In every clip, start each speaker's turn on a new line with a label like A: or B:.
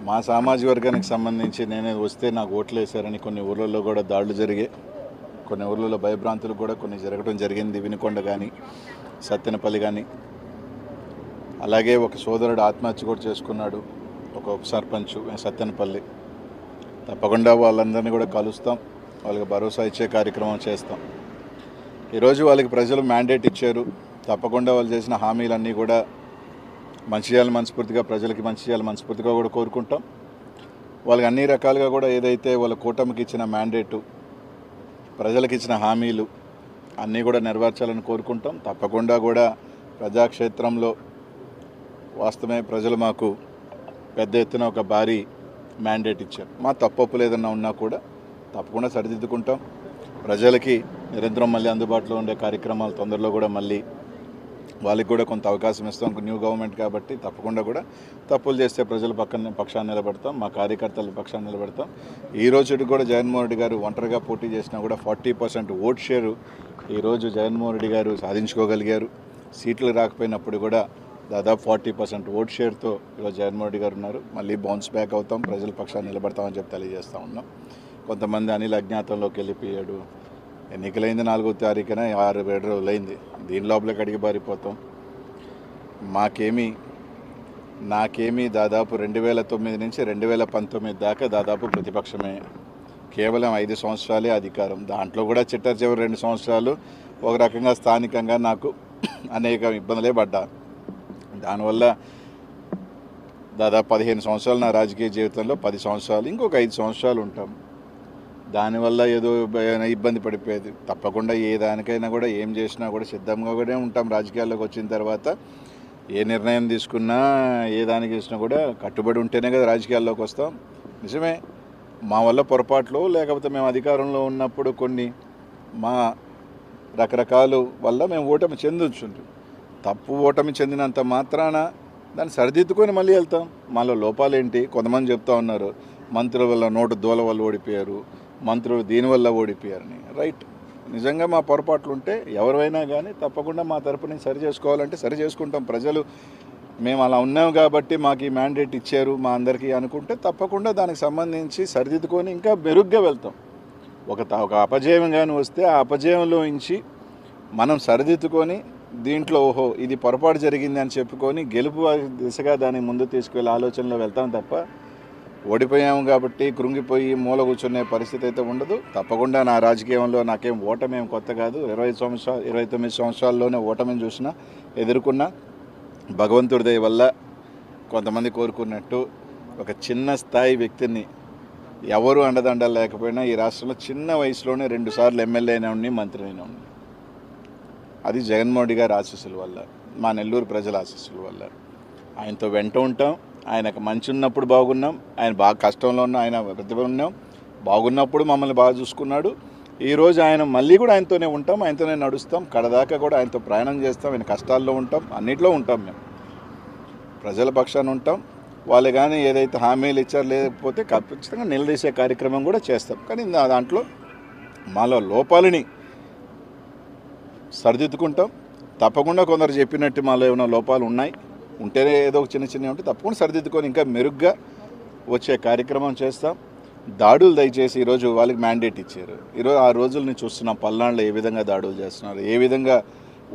A: మా సామాజిక వర్గానికి సంబంధించి నేనే వస్తే నాకు ఓట్లు వేశారని కొన్ని ఊర్లలో కూడా దాడులు జరిగాయి. కొన్ని ఊర్లలో భయభ్రాంతులు కూడా కొన్ని జరగడం జరిగింది. వినుకొండ కానీ సత్తెనపల్లి కానీ. అలాగే ఒక సోదరుడు ఆత్మహత్య కూడా చేసుకున్నాడు, ఒక ఉప సర్పంచ్ సత్తెనపల్లి. తప్పకుండా వాళ్ళందరినీ కూడా కలుస్తాం, వాళ్ళకి భరోసా ఇచ్చే కార్యక్రమం చేస్తాం. ఈరోజు వాళ్ళకి ప్రజలు మ్యాండేట్ ఇచ్చారు. తప్పకుండా వాళ్ళు చేసిన హామీలన్నీ కూడా మంచి చేయాలి మనస్ఫూర్తిగా, ప్రజలకి మంచి చేయాలి మనస్ఫూర్తిగా కూడా కోరుకుంటాం. వాళ్ళకి అన్ని రకాలుగా కూడా ఏదైతే వాళ్ళ కూటమికి ఇచ్చిన మ్యాండేటు, ప్రజలకు ఇచ్చిన హామీలు అన్నీ కూడా నెరవేర్చాలని కోరుకుంటాం. తప్పకుండా కూడా ప్రజాక్షేత్రంలో వాస్తవమే ప్రజలు మాకు పెద్ద ఎత్తున ఒక భారీ మ్యాండేట్ ఇచ్చారు. మా తప్పొప్పులు ఏదన్నా ఉన్నా కూడా తప్పకుండా సరిదిద్దుకుంటాం. ప్రజలకి నిరంతరం మళ్ళీ అందుబాటులో ఉండే కార్యక్రమాలు తొందరలో కూడా మళ్ళీ వాళ్ళకి కూడా కొంత అవకాశం ఇస్తాం. న్యూ గవర్నమెంట్ కాబట్టి తప్పకుండా కూడా తప్పులు చేస్తే ప్రజల పక్షాన్ని నిలబడతాం, మా కార్యకర్తల పక్షాన్ని నిలబడతాం. ఈ రోజు కూడా జగన్మోహన్ రెడ్డి గారు ఒంటరిగా పోటీ చేసినా కూడా 40% ఓట్ షేరు ఈరోజు జగన్మోహన్ రెడ్డి గారు సాధించుకోగలిగారు. సీట్లు రాకపోయినప్పుడు కూడా దాదాపు 40% ఓట్ షేర్తో ఈరోజు జగన్మోహన్ రెడ్డి గారు ఉన్నారు. మళ్ళీ బౌన్స్ బ్యాక్ అవుతాం, ప్రజల పక్షాన్ని నిలబడతామని చెప్పి తెలియజేస్తూ ఉన్నాం. కొంతమంది అనిల్ అజ్ఞాతంలోకి వెళ్ళిపోయాడు. ఎన్నికలైంది 4వ తారీఖున 6-7 రోజులు అయింది. దీని లోపలికి అడిగి పారిపోతాం. నాకేమీ దాదాపు 2009 నుంచి 2019 దాకా దాదాపు ప్రతిపక్షమే. కేవలం 5 సంవత్సరాలే అధికారం. దాంట్లో కూడా చివరి 2 సంవత్సరాలు ఒక రకంగా స్థానికంగా నాకు అనేక ఇబ్బందులే పడ్డా. దానివల్ల దాదాపు 15 సంవత్సరాలు నా రాజకీయ జీవితంలో 10 సంవత్సరాలు ఇంకొక 5 సంవత్సరాలు ఉంటాం. దానివల్ల ఏదో ఇబ్బంది పడిపోయేది. తప్పకుండా ఏ దానికైనా కూడా ఏం చేసినా కూడా సిద్ధంగా కూడా ఉంటాం. రాజకీయాల్లోకి వచ్చిన తర్వాత ఏ నిర్ణయం తీసుకున్నా ఏ దానికి చేసినా కూడా కట్టుబడి ఉంటేనే కదా రాజకీయాల్లోకి వస్తాం. నిజమే, మా వల్ల పొరపాట్లు లేకపోతే మేము అధికారంలో ఉన్నప్పుడు కొన్ని మా రకరకాల వల్ల మేము ఓటమి చెందొచ్చు. తప్పు ఓటమి చెందినంత మాత్రాన దాన్ని సరిదిద్దుకొని మళ్ళీ వెళ్తాం. మాలో లోపాలేంటి? కొంతమంది చెప్తా ఉన్నారు మంత్రుల వల్ల నోటు దూల వల్ల ఓడిపోయారు, మంత్రులు దీనివల్ల ఓడిపోయారని. రైట్, నిజంగా మా పొరపాట్లు ఉంటే ఎవరైనా కానీ తప్పకుండా మా తరపున సరి చేసుకోవాలంటే సరి చేసుకుంటాం. ప్రజలు మేము అలా ఉన్నాం కాబట్టి మాకు ఈ మ్యాండేట్ ఇచ్చారు మా అందరికీ అనుకుంటే తప్పకుండా దానికి సంబంధించి సరిదిద్దుకొని ఇంకా మెరుగ్గా వెళ్తాం. ఒక అపజయం కానీ వస్తే ఆ అపజయంలో నుంచి మనం సరిదిద్దుకొని దీంట్లో ఓహో ఇది పొరపాటు జరిగింది అని చెప్పుకొని గెలుపు దిశగా దాన్ని ముందు తీసుకువెళ్ళే ఆలోచనలో వెళ్తాం తప్ప ఓడిపోయాము కాబట్టి కృంగిపోయి మూల కూర్చునే పరిస్థితి అయితే ఉండదు. తప్పకుండా నా రాజకీయంలో నాకేం ఓటమేం కొత్త కాదు. 29 సంవత్సరాల్లోనే ఓటమిని చూసినా ఎదుర్కొన్నా. భగవంతుడి దయ వల్ల కొంతమంది కోరుకున్నట్టు ఒక చిన్న స్థాయి వ్యక్తిని ఎవరు అండదండలు లేకపోయినా ఈ రాష్ట్రంలో చిన్న వయసులోనే 2 సార్లు ఎమ్మెల్యే అయినా ఉండి మంత్రి అయినా ఉండి, అది జగన్మోహన్ రెడ్డి గారి ఆశీస్సుల వల్ల, మా నెల్లూరు ప్రజల ఆశీస్సుల వల్ల. ఆయనతో వెంట ఉంటాం. ఆయనకు మంచి ఉన్నప్పుడు బాగున్నాం, ఆయన బాగా కష్టంలో ఉన్న ఆయన ప్రతిభ ఉన్నాం. బాగున్నప్పుడు మమ్మల్ని బాగా చూసుకున్నాడు. ఈరోజు ఆయన మళ్ళీ కూడా ఆయనతోనే ఉంటాం, ఆయనతోనే నడుస్తాం, కడదాకా కూడా ఆయనతో ప్రయాణం చేస్తాం. ఆయన కష్టాల్లో ఉంటాం, అన్నిట్లో ఉంటాం. మేము ప్రజల పక్షాన ఉంటాం. వాళ్ళు కానీ ఏదైతే హామీలు ఇచ్చారో లేకపోతే ఖచ్చితంగా నిలదీసే కార్యక్రమం కూడా చేస్తాం. కానీ దాంట్లో మాలో లోపాలని సరిదిద్దుకుంటాం. తప్పకుండా కొందరు చెప్పినట్టు మాలో ఏమైనా లోపాలు ఉన్నాయి ఉంటేనే ఏదో ఒక చిన్న ఉంటే తప్పకుండా సరిదిద్దుకొని ఇంకా మెరుగ్గా వచ్చే కార్యక్రమం చేస్తాం. దాడులు దయచేసి ఈరోజు వాళ్ళకి మ్యాండేట్ ఇచ్చారు. ఈరోజు ఆ రోజుల్ని చూస్తున్నాం. పల్నాడులో ఏ విధంగా దాడులు చేస్తున్నారు, ఏ విధంగా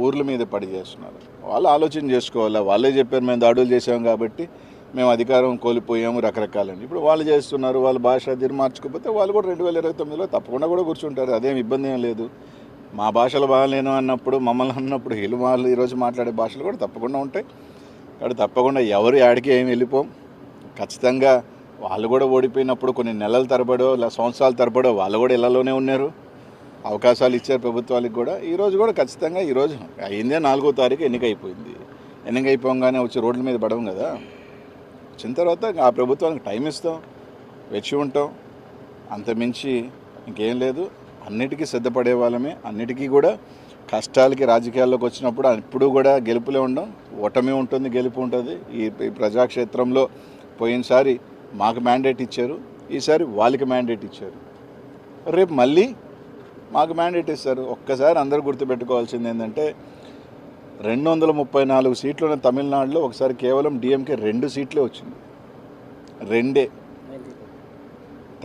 A: ఊర్ల మీద పడి చేస్తున్నారు. వాళ్ళు ఆలోచన చేసుకోవాలా. వాళ్ళే చెప్పారు మేము దాడులు చేసాం కాబట్టి మేము అధికారం కోల్పోయాము రకరకాలని. ఇప్పుడు వాళ్ళు చేస్తున్నారు. వాళ్ళ భాష తీరు మార్చుకోకపోతే వాళ్ళు కూడా 2029లో తప్పకుండా కూడా కూర్చుంటారు. అదేం ఇబ్బంది ఏం లేదు. మా భాషలు బాగాలేను అన్నప్పుడు మమ్మల్ని అన్నప్పుడు వాళ్ళు ఈరోజు మాట్లాడే భాషలు కూడా తప్పకుండా ఉంటాయి. కాబట్టి తప్పకుండా ఎవరు యాడికి ఏమి వెళ్ళిపోం. ఖచ్చితంగా వాళ్ళు కూడా ఓడిపోయినప్పుడు కొన్ని నెలల తరబడో సంవత్సరాల తరబడో వాళ్ళు కూడా ఇళ్లలోనే ఉన్నారు. అవకాశాలు ఇచ్చారు ప్రభుత్వాలకు కూడా. ఈరోజు కూడా ఖచ్చితంగా ఈరోజు అయిందే 4వ తారీఖు ఎన్నిక అయిపోయింది. ఎన్నిక అయిపోగానే వచ్చి రోడ్ల మీద పడవం కదా. వచ్చిన తర్వాత ఆ ప్రభుత్వానికి టైం ఇస్తాం, వెచ్చి ఉంటాం. అంతమించి ఇంకేం లేదు. అన్నిటికీ సిద్ధపడే వాళ్ళమే. అన్నిటికీ కూడా కష్టాలకి రాజకీయాల్లోకి వచ్చినప్పుడు ఇప్పుడు కూడా గెలుపులే ఉండం, ఓటమి ఉంటుంది, గెలుపు ఉంటుంది. ఈ ప్రజాక్షేత్రంలో పోయినసారి మాకు మ్యాండేట్ ఇచ్చారు, ఈసారి వాళ్ళకి మ్యాండేట్ ఇచ్చారు, రేపు మళ్ళీ మాకు మ్యాండేట్ ఇస్తారు. ఒక్కసారి అందరూ గుర్తుపెట్టుకోవాల్సింది ఏంటంటే 234 సీట్లు ఉన్న తమిళనాడులో ఒకసారి కేవలం డిఎంకే 2 సీట్లే వచ్చింది. 2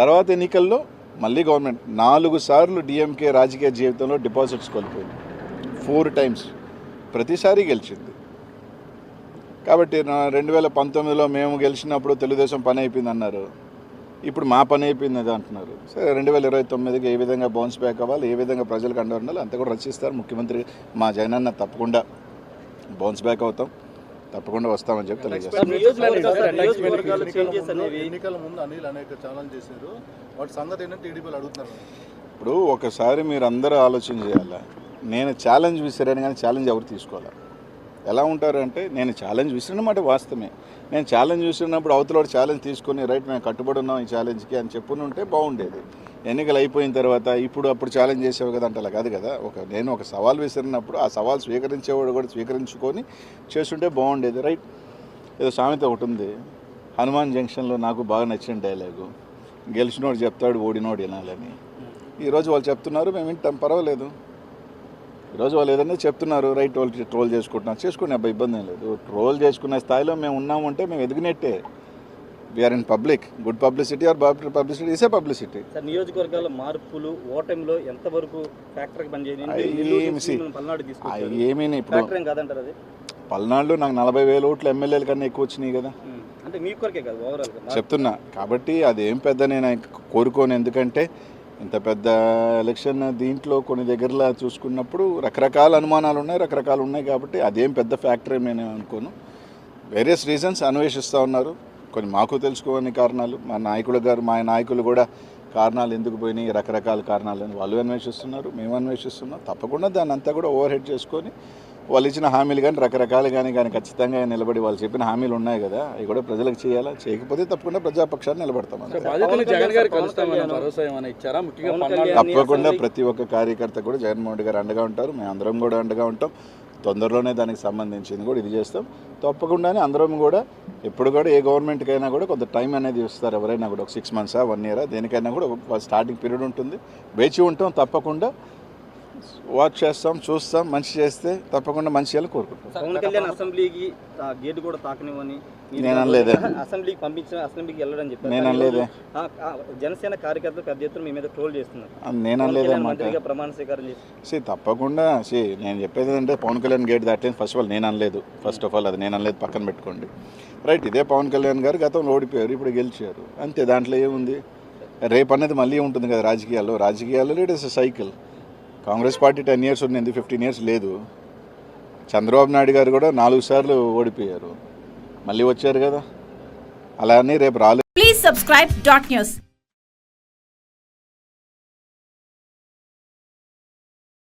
A: తర్వాత ఎన్నికల్లో మళ్ళీ గవర్నమెంట్ 4 సార్లు డిఎంకే రాజకీయ జీవితంలో డిపాజిట్స్ కోల్పోయింది 4 times, ప్రతిసారి గెలిచింది. కాబట్టి 2019లో మేము గెలిచినప్పుడు తెలుగుదేశం పని అయిపోయింది అన్నారు, ఇప్పుడు మా పని అయిపోయింది అది అంటున్నారు. సరే 2029కి ఏ విధంగా బౌన్స్ బ్యాక్ అవ్వాలి, ఏ విధంగా ప్రజలకు అండ ఉండాలి అంతా కూడా రచిస్తారు. ముఖ్యమంత్రి మా జగనన్న తప్పకుండా బౌన్స్ బ్యాక్ అవుతాం, తప్పకుండా వస్తామని చెప్పి తెలియజేస్తాం.
B: ఎన్నికల ముందు అనిల్ అనేక ఛాలెంజ్ చేశారు, వాటి సంగతి ఏంటంటే టీడీపీలు అడుగుతున్నారు.
A: ఇప్పుడు ఒకసారి మీరు అందరూ ఆలోచన చేయాలా, నేను ఛాలెంజ్ విసిరాను కానీ ఛాలెంజ్ ఎవరు తీసుకోవాలి. ఎలా ఉంటారు అంటే నేను ఛాలెంజ్ విసిరినమాట వాస్తవమే, నేను ఛాలెంజ్ విసిరినప్పుడు అవతల ఛాలెంజ్ తీసుకొని రైట్ మేము కట్టుబడి ఉన్నాం ఈ ఛాలెంజ్కి అని చెప్పుని ఉంటే బాగుండేది. ఎన్నికలు అయిపోయిన తర్వాత అప్పుడు ఛాలెంజ్ చేసేవి కదా అంటే అలా కాదు కదా. నేను ఒక సవాల్ విసిరినప్పుడు ఆ సవాల్ స్వీకరించేవాడు కూడా స్వీకరించుకొని చేస్తుంటే బాగుండేది. రైట్, ఏదో సామెత ఒకటి ఉంది, హనుమాన్ జంక్షన్లో నాకు బాగా నచ్చిన డైలాగు, గెలిచినోడు చెప్తాడు ఓడినోడు వినాలని. ఈరోజు వాళ్ళు చెప్తున్నారు, మేము వింటాం, పర్వాలేదు. ఈరోజు వాళ్ళు ఏదైనా చెప్తున్నారు, రైట్, వాళ్ళు ట్రోల్ చేసుకుంటున్నారు, చేసుకునే అబ్బాయి ఇబ్బంది ఏం లేదు. ట్రోల్ చేసుకునే స్థాయిలో మేము ఉన్నామంటే మేము ఎదిగినట్టే. We're in public, good publicity or bad publicity is a publicity.
C: నియోజకవర్గాల మార్పులు ఓటమిలో ఎంతవరకు ఫ్యాక్టర్కి పనిచేయండి?
A: ఏమీ ఇప్పుడు పల్నాడులో నాకు 40,000 ఓట్లు ఎమ్మెల్యేల కన్నా ఎక్కువ వచ్చినాయి కదా,
C: అంటే మీ కొరకే కాదు ఓవరాల్
A: చెప్తున్నా. కాబట్టి అదేం పెద్ద నేను కోరుకోను, ఎందుకంటే ఇంత పెద్ద ఎలక్షన్ దీంట్లో కొన్ని దగ్గరలా చూసుకున్నప్పుడు రకరకాల అనుమానాలు ఉన్నాయి, రకరకాలు ఉన్నాయి. కాబట్టి అదేం పెద్ద ఫ్యాక్టర్ నేను అనుకోను. వేరియస్ రీజన్స్ అన్వేషిస్తూ ఉన్నారు, కొన్ని మాకు తెలుసుకోని కారణాలు, మా నాయకులు కూడా కారణాలు ఎందుకు పోయినాయి, రకరకాల కారణాలని వాళ్ళు అన్వేషిస్తున్నారు, మేము అన్వేషిస్తున్నాం. తప్పకుండా దాన్ని అంతా కూడా ఓవర్ హెడ్ చేసుకొని వాళ్ళు ఇచ్చిన హామీలు కానీ రకరకాలు కానీ ఖచ్చితంగా నిలబడి వాళ్ళు చెప్పిన హామీలు ఉన్నాయి కదా, అవి కూడా ప్రజలకు చేయాలా, చేయకపోతే తప్పకుండా ప్రజాపక్షాన్ని నిలబడతాం. తప్పకుండా ప్రతి ఒక్క కార్యకర్త కూడా జగన్మోహన్ రెడ్డి గారు అండగా ఉంటారు, మేము అందరం కూడా అండగా ఉంటాం. తొందరలోనే దానికి సంబంధించింది కూడా ఇది చేస్తాం. తప్పకుండానే అందరం కూడా ఎప్పుడు కూడా ఏ గవర్నమెంట్కైనా కూడా కొంత టైం అనేది ఇస్తారు, ఎవరైనా కూడా ఒక 6 months 1 year దేనికైనా కూడా ఒక స్టార్టింగ్ పీరియడ్ ఉంటుంది, వేచి ఉంటాం. తప్పకుండా వాచ్ చేస్తాం, చూస్తాం, మంచి చేస్తే తప్పకుండా మంచి చేయాలని కోరుకుంటాం.
C: పవన్ కళ్యాణ్ అసెంబ్లీకి గేట్ కూడా తాకనివ్వని
A: నేను అనలేదే,
C: అసెంబ్లీకి పంపించిన అసెంబ్లీకి వెళ్ళడం చెప్పారు.
A: నేను అనలేదే,
C: జనసేన కార్యకర్తలు పెద్ద ఎత్తున మీ మీద ట్రోల్ చేస్తున్నారు.
A: నేను అనలేదే
C: మంత్రిగా ప్రమాణ స్వీకారం చేసి
A: తప్పకుండా నేను చెప్పేది ఏంటంటే పవన్ కళ్యాణ్ గేట్ దాటలేదు ఫస్ట్ ఆఫ్ ఆల్, నేను అనలేదు. ఫస్ట్ ఆఫ్ ఆల్ అది నేను అనలేదు, పక్కన పెట్టుకోండి. రైట్, ఇదే పవన్ కళ్యాణ్ గారు గతంలో ఓడిపోయారు, ఇప్పుడు గెలిచారు, అంతే. దాంట్లో ఏముంది, రేపు అనేది మళ్ళీ ఉంటుంది కదా రాజకీయాల్లో it is cycle. Congress party 10 years ఉంది, 15 years లేదు. చంద్రబాబు నాయుడు గారు కూడా 4 సార్లు ఓడిపోయారు, మళ్ళీ వచ్చారు కదా, అలా అని రేపు రాలేదు.
D: Please subscribe .news